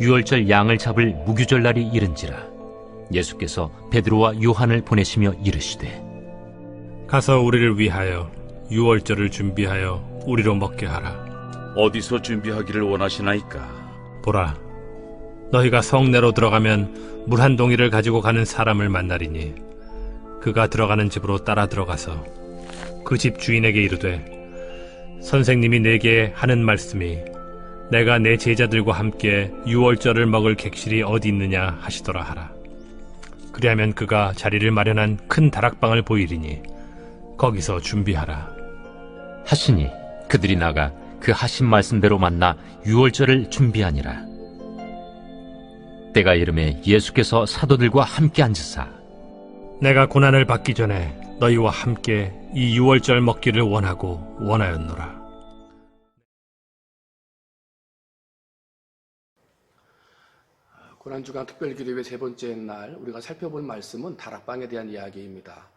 유월절 양을 잡을 무교절 날이 이른지라 예수께서 베드로와 요한을 보내시며 이르시되 가서 우리를 위하여 유월절을 준비하여 우리로 먹게 하라. 어디서 준비하기를 원하시나이까? 보라, 너희가 성내로 들어가면 물 한 동이를 가지고 가는 사람을 만나리니 그가 들어가는 집으로 따라 들어가서 그 집 주인에게 이르되 선생님이 내게 하는 말씀이 내가 내 제자들과 함께 유월절을 먹을 객실이 어디 있느냐 하시더라 하라. 그리하면 그가 자리를 마련한 큰 다락방을 보이리니 거기서 준비하라 하시니 그들이 나가 그 하신 말씀대로 만나 유월절을 준비하니라. 때가 이름에 예수께서 사도들과 함께 앉으사 내가 고난을 받기 전에 너희와 함께 이 유월절 먹기를 원하고 원하였노라. 고난주간 특별기도회 세 번째 날 우리가 살펴본 말씀은 다락방에 대한 이야기입니다.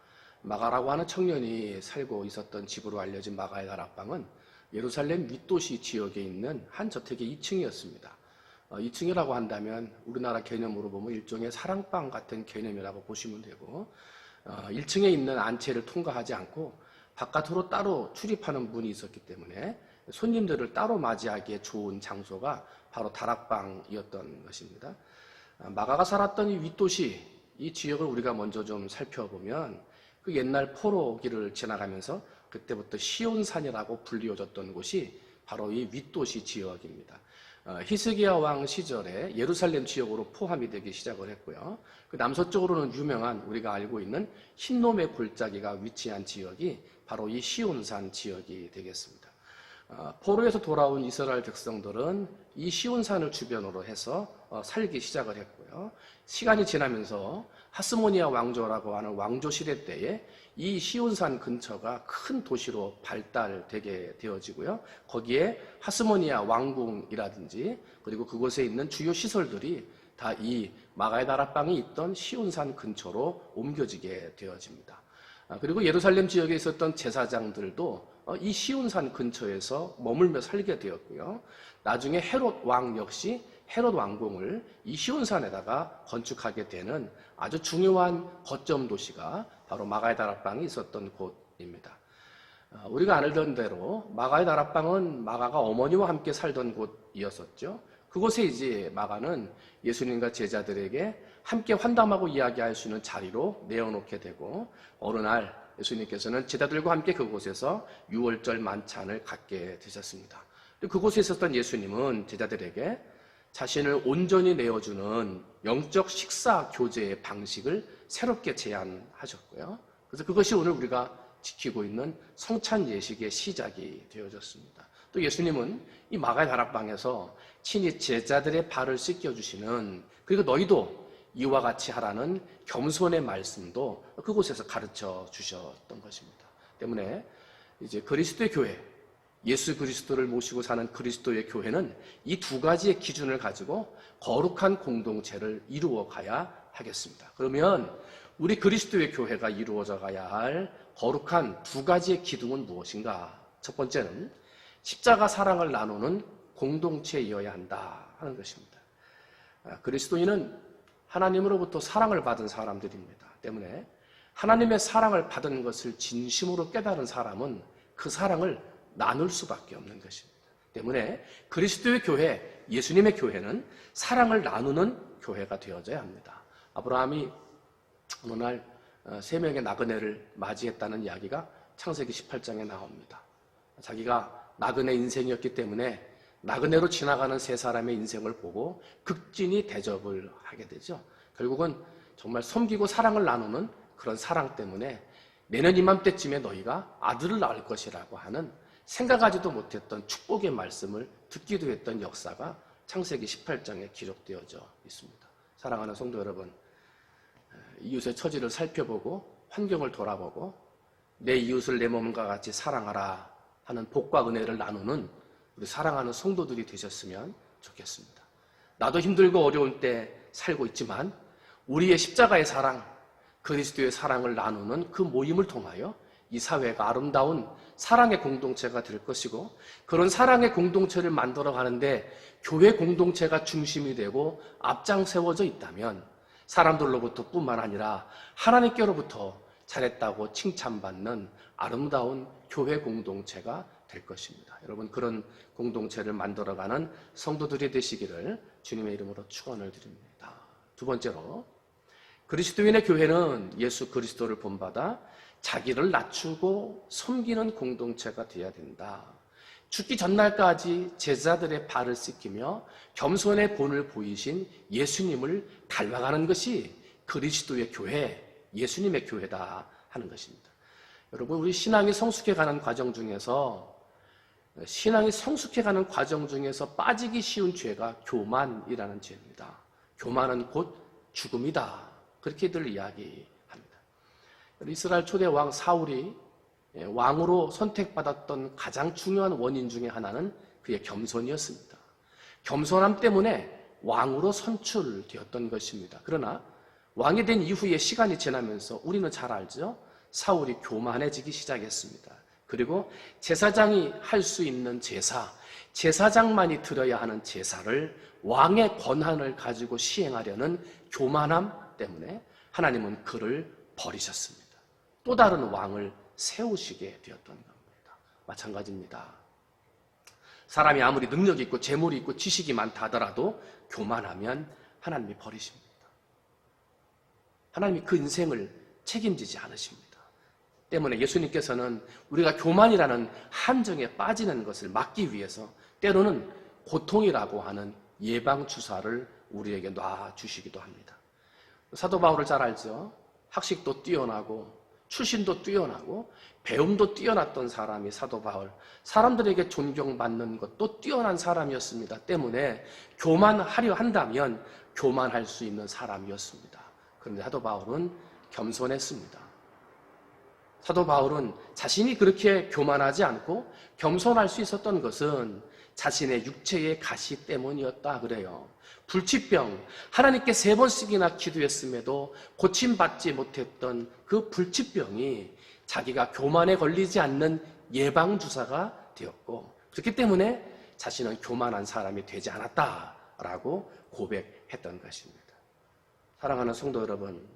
마가라고 하는 청년이 살고 있었던 집으로 알려진 마가의 다락방은 예루살렘 윗도시 지역에 있는 한 저택의 2층이었습니다. 2층이라고 한다면 우리나라 개념으로 보면 일종의 사랑방 같은 개념이라고 보시면 되고 1층에 있는 안채를 통과하지 않고 바깥으로 따로 출입하는 문이 있었기 때문에 손님들을 따로 맞이하기에 좋은 장소가 바로 다락방이었던 것입니다. 마가가 살았던 이 윗도시, 이 지역을 우리가 먼저 좀 살펴보면 그 옛날 포로기를 지나가면서 그때부터 시온산이라고 불리워졌던 곳이 바로 이 윗도시 지역입니다. 히스기야 왕 시절에 예루살렘 지역으로 포함이 되기 시작을 했고요. 그 남서쪽으로는 유명한 우리가 알고 있는 흰놈의 골짜기가 위치한 지역이 바로 이 시온산 지역이 되겠습니다. 포로에서 돌아온 이스라엘 백성들은 이 시온산을 주변으로 해서 살기 시작을 했고요. 시간이 지나면서 하스모니아 왕조라고 하는 왕조 시대 때에 이 시온산 근처가 큰 도시로 발달되게 되어지고요. 거기에 하스모니아 왕궁이라든지 그리고 그곳에 있는 주요 시설들이 다 이 마가의 다락방이 있던 시온산 근처로 옮겨지게 되어집니다. 그리고 예루살렘 지역에 있었던 제사장들도 이 시온산 근처에서 머물며 살게 되었고요. 나중에 헤롯 왕 역시 헤롯 왕궁을 이 시온산에다가 건축하게 되는 아주 중요한 거점 도시가 바로 마가의 다락방이 있었던 곳입니다. 우리가 알던 대로 마가의 다락방은 마가가 어머니와 함께 살던 곳이었었죠. 그곳에 이제 마가는 예수님과 제자들에게 함께 환담하고 이야기할 수 있는 자리로 내어놓게 되고 어느 날 예수님께서는 제자들과 함께 그곳에서 유월절 만찬을 갖게 되셨습니다. 그곳에 있었던 예수님은 제자들에게 자신을 온전히 내어주는 영적 식사 교제의 방식을 새롭게 제안하셨고요. 그래서 그것이 오늘 우리가 지키고 있는 성찬 예식의 시작이 되어졌습니다. 또 예수님은 이 마가의 다락방에서 친히 제자들의 발을 씻겨주시는 그리고 너희도 이와 같이 하라는 겸손의 말씀도 그곳에서 가르쳐 주셨던 것입니다. 때문에 이제 그리스도의 교회, 예수 그리스도를 모시고 사는 그리스도의 교회는 이 두 가지의 기준을 가지고 거룩한 공동체를 이루어 가야 하겠습니다. 그러면 우리 그리스도의 교회가 이루어져 가야 할 거룩한 두 가지의 기둥은 무엇인가? 첫 번째는 십자가 사랑을 나누는 공동체이어야 한다 하는 것입니다. 그리스도인은 하나님으로부터 사랑을 받은 사람들입니다. 때문에 하나님의 사랑을 받은 것을 진심으로 깨달은 사람은 그 사랑을 나눌 수밖에 없는 것입니다. 때문에 그리스도의 교회, 예수님의 교회는 사랑을 나누는 교회가 되어져야 합니다. 아브라함이 어느 날 3명의 나그네를 맞이했다는 이야기가 창세기 18장에 나옵니다. 자기가 나그네 인생이었기 때문에 나그네로 지나가는 세 사람의 인생을 보고 극진히 대접을 하게 되죠. 결국은 정말 섬기고 사랑을 나누는 그런 사랑 때문에 내년 이맘때쯤에 너희가 아들을 낳을 것이라고 하는 생각하지도 못했던 축복의 말씀을 듣기도 했던 역사가 창세기 18장에 기록되어져 있습니다. 사랑하는 성도 여러분, 이웃의 처지를 살펴보고 환경을 돌아보고 내 이웃을 내 몸과 같이 사랑하라 하는 복과 은혜를 나누는 우리 사랑하는 성도들이 되셨으면 좋겠습니다. 나도 힘들고 어려운 때 살고 있지만 우리의 십자가의 사랑, 그리스도의 사랑을 나누는 그 모임을 통하여 이 사회가 아름다운 사랑의 공동체가 될 것이고, 그런 사랑의 공동체를 만들어 가는데 교회 공동체가 중심이 되고 앞장 세워져 있다면 사람들로부터 뿐만 아니라 하나님께로부터 잘했다고 칭찬받는 아름다운 교회 공동체가 될 것입니다. 여러분, 그런 공동체를 만들어가는 성도들이 되시기를 주님의 이름으로 축원을 드립니다. 두 번째로, 그리스도인의 교회는 예수 그리스도를 본받아 자기를 낮추고 섬기는 공동체가 되어야 된다. 죽기 전날까지 제자들의 발을 씻기며 겸손의 본을 보이신 예수님을 닮아가는 것이 그리스도의 교회, 예수님의 교회다 하는 것입니다. 여러분, 우리 신앙이 성숙해가는 과정 중에서 빠지기 쉬운 죄가 교만이라는 죄입니다. 교만은 곧 죽음이다. 그렇게들 이야기합니다. 이스라엘 초대 왕 사울이 왕으로 선택받았던 가장 중요한 원인 중에 하나는 그의 겸손이었습니다. 겸손함 때문에 왕으로 선출되었던 것입니다. 그러나 왕이 된 이후에 시간이 지나면서 우리는 잘 알죠? 사울이 교만해지기 시작했습니다. 그리고 제사장이 할 수 있는 제사장만이 드려야 하는 제사를 왕의 권한을 가지고 시행하려는 교만함 때문에 하나님은 그를 버리셨습니다. 또 다른 왕을 세우시게 되었던 겁니다. 마찬가지입니다. 사람이 아무리 능력이 있고 재물이 있고 지식이 많다 하더라도 교만하면 하나님이 버리십니다. 하나님이 그 인생을 책임지지 않으십니다. 때문에 예수님께서는 우리가 교만이라는 함정에 빠지는 것을 막기 위해서 때로는 고통이라고 하는 예방주사를 우리에게 놔주시기도 합니다. 사도 바울을 잘 알죠? 학식도 뛰어나고 출신도 뛰어나고 배움도 뛰어났던 사람이 사도 바울, 사람들에게 존경받는 것도 뛰어난 사람이었습니다. 때문에 교만하려 한다면 교만할 수 있는 사람이었습니다. 그런데 사도 바울은 겸손했습니다. 사도 바울은 자신이 그렇게 교만하지 않고 겸손할 수 있었던 것은 자신의 육체의 가시 때문이었다 그래요. 불치병, 하나님께 3번씩이나 기도했음에도 고침받지 못했던 그 불치병이 자기가 교만에 걸리지 않는 예방주사가 되었고, 그렇기 때문에 자신은 교만한 사람이 되지 않았다라고 고백했던 것입니다. 사랑하는 성도 여러분,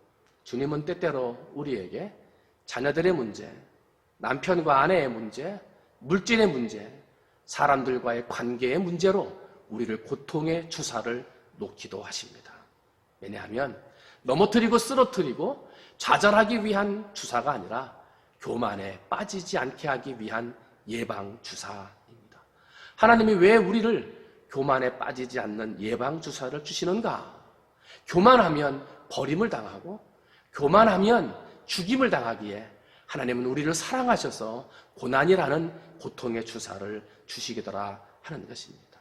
주님은 때때로 우리에게 자녀들의 문제, 남편과 아내의 문제, 물질의 문제, 사람들과의 관계의 문제로 우리를 고통의 주사를 놓기도 하십니다. 왜냐하면 넘어뜨리고 쓰러뜨리고 좌절하기 위한 주사가 아니라 교만에 빠지지 않게 하기 위한 예방주사입니다. 하나님이 왜 우리를 교만에 빠지지 않는 예방주사를 주시는가? 교만하면 버림을 당하고 교만하면 죽임을 당하기에 하나님은 우리를 사랑하셔서 고난이라는 고통의 주사를 주시기더라 하는 것입니다.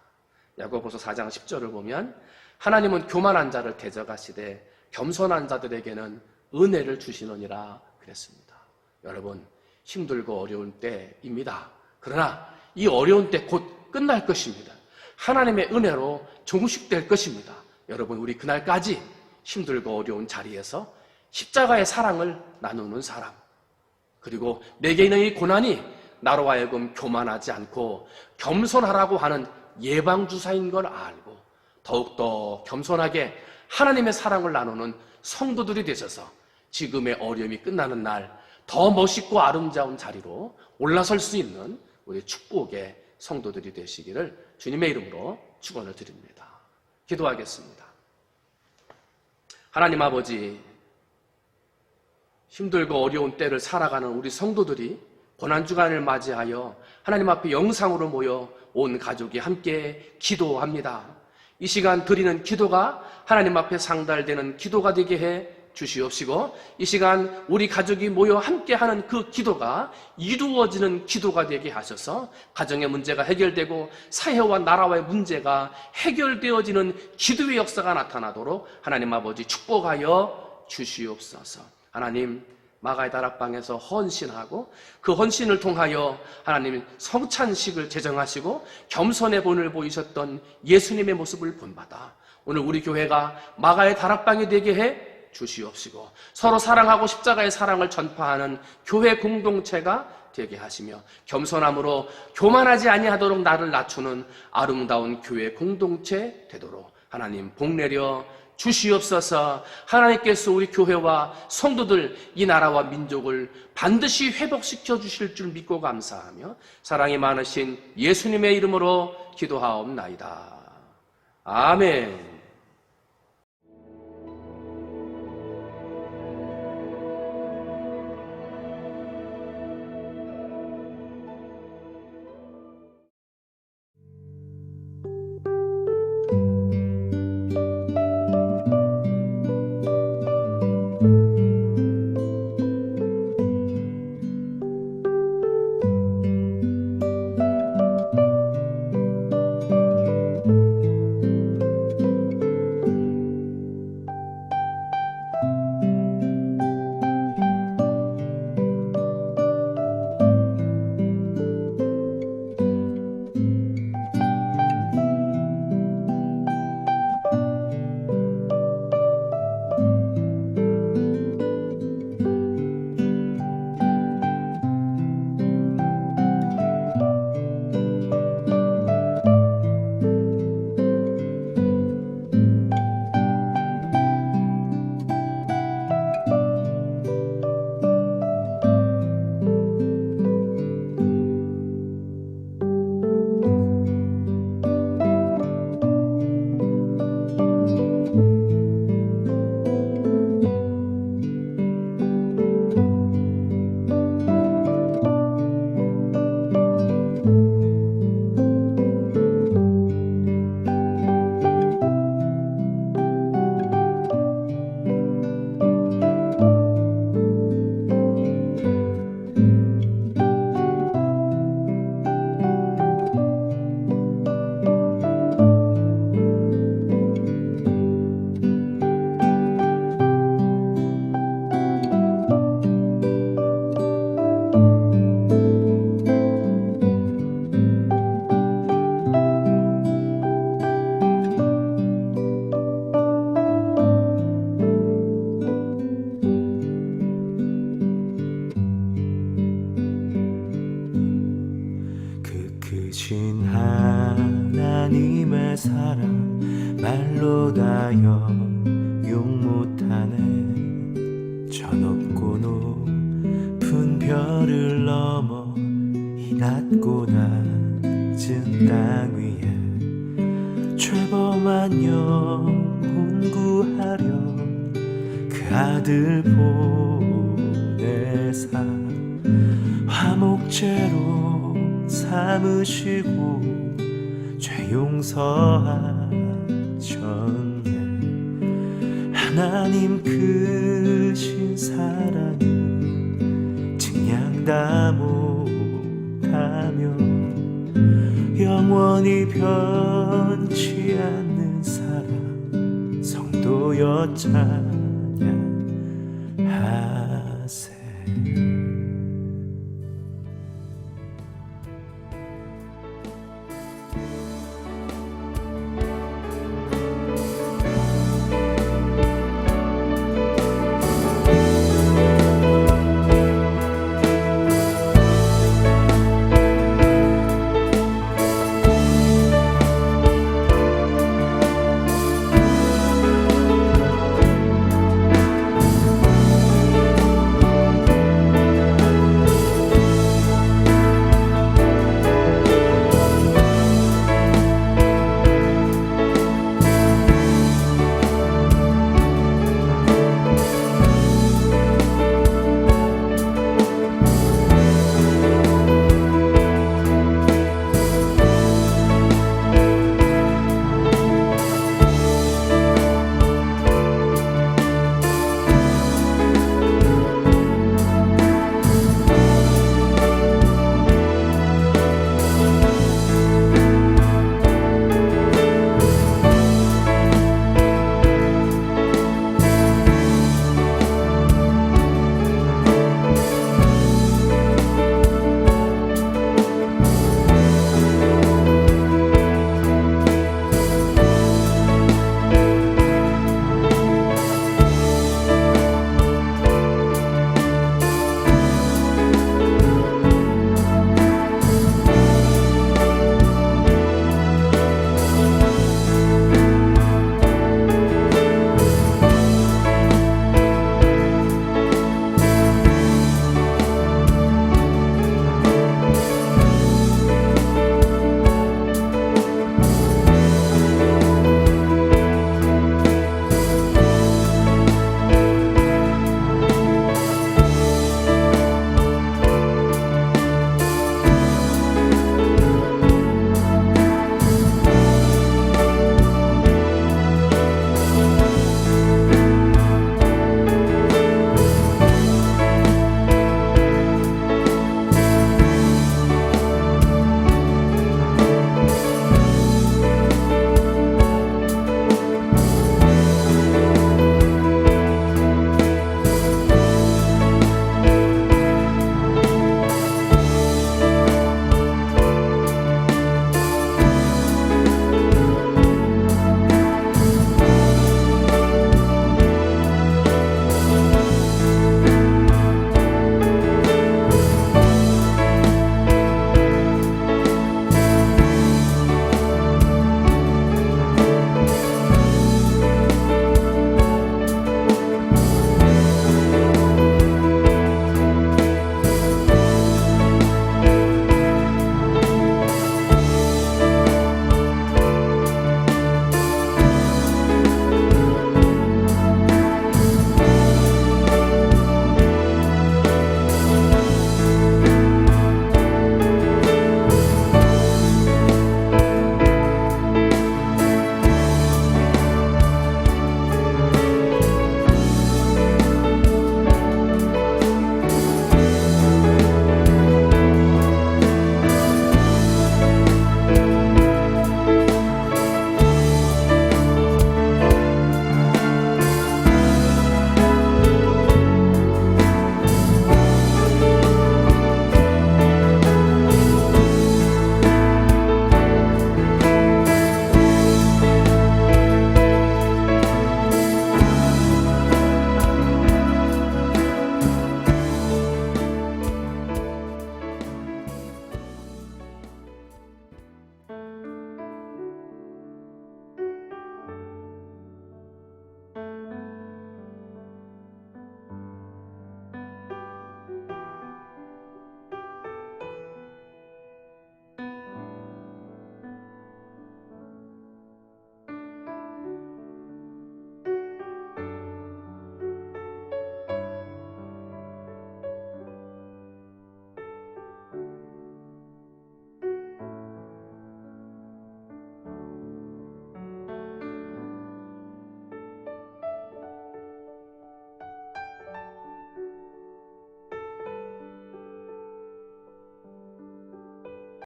야고보서 4장 10절을 보면 하나님은 교만한 자를 대적하시되 겸손한 자들에게는 은혜를 주시느니라 그랬습니다. 여러분, 힘들고 어려운 때입니다. 그러나 이 어려운 때 곧 끝날 것입니다. 하나님의 은혜로 종식될 것입니다. 여러분, 우리 그날까지 힘들고 어려운 자리에서 십자가의 사랑을 나누는 사람, 그리고 내게 있는 이 고난이 나로 하여금 교만하지 않고 겸손하라고 하는 예방주사인 걸 알고 더욱더 겸손하게 하나님의 사랑을 나누는 성도들이 되셔서 지금의 어려움이 끝나는 날 더 멋있고 아름다운 자리로 올라설 수 있는 우리 축복의 성도들이 되시기를 주님의 이름으로 축원을 드립니다. 기도하겠습니다. 하나님 아버지, 힘들고 어려운 때를 살아가는 우리 성도들이 고난주간을 맞이하여 하나님 앞에 영상으로 모여 온 가족이 함께 기도합니다. 이 시간 드리는 기도가 하나님 앞에 상달되는 기도가 되게 해 주시옵시고, 이 시간 우리 가족이 모여 함께하는 그 기도가 이루어지는 기도가 되게 하셔서 가정의 문제가 해결되고 사회와 나라와의 문제가 해결되어지는 기도의 역사가 나타나도록 하나님 아버지 축복하여 주시옵소서. 하나님, 마가의 다락방에서 헌신하고 그 헌신을 통하여 하나님 성찬식을 제정하시고 겸손의 본을 보이셨던 예수님의 모습을 본받아 오늘 우리 교회가 마가의 다락방이 되게 해 주시옵시고 서로 사랑하고 십자가의 사랑을 전파하는 교회 공동체가 되게 하시며 겸손함으로 교만하지 아니하도록 나를 낮추는 아름다운 교회 공동체 되도록 하나님 복 내려 주시옵소서. 하나님께서 우리 교회와 성도들 이 나라와 민족을 반드시 회복시켜 주실 줄 믿고 감사하며 사랑이 많으신 예수님의 이름으로 기도하옵나이다. 아멘. 크신 하나님의 사랑 말로 다 영용 못하네. 저 높고 높은 별을 넘어 이 낮고 낮은 땅 위에 죄범한 영혼 구하려 그 아들 보내사 화목제로 삼으시고 죄 용서하셨네. 하나님 크신 사랑은 증량 다 못하며 영원히 변치 않는 사랑 성도여 찬양하세.